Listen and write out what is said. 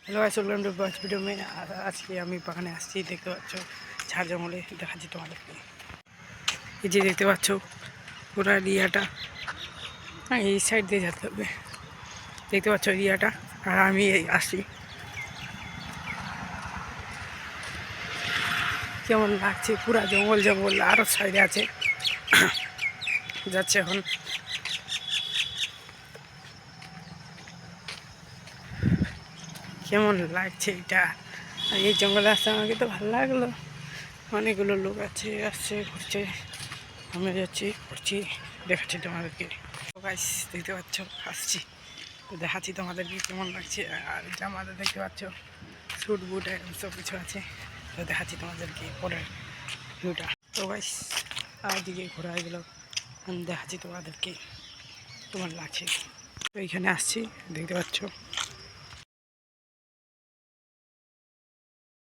hello guys welcome to बस video में आज के আমি বাগানে আসছি দেখতে পাচ্ছ ঝাড় জঙ্গলে দেখাচ্ছি তোমাদেরকে এই যে দেখতে পাচ্ছ পুরো এরিয়াটা এই সাইড দিয়ে যেতে হবে দেখতে পাচ্ছ এরিয়াটা আর আমি এই আসছি কেমন লাগছে পুরো জঙ্গল জঙ্গল আরও সাইডে আছে যাচ্ছে এখন কেমন লাগছে এটা আর এই জঙ্গলে আসতে আমাকে তো ভালো লাগলো অনেকগুলো লোক আছে আসছে ঘুরছে আমি যাচ্ছি ঘুরছি দেখাচ্ছি তোমাদেরকে গাইস দেখতে পাচ্ছ আসছি তো দেখাচ্ছি তোমাদেরকে কেমন লাগছে আর জামাতে দেখতে পাচ্ছ স্যুট বুট একদম সব কিছু আছে তো দেখাচ্ছি তোমাদেরকে পরের ভিউটা তো গাইস আর দিকে ঘোরা গেলো দেখাচ্ছি তোমাদেরকে কেমন লাগছে তো এইখানে আসছি দেখতে পাচ্ছ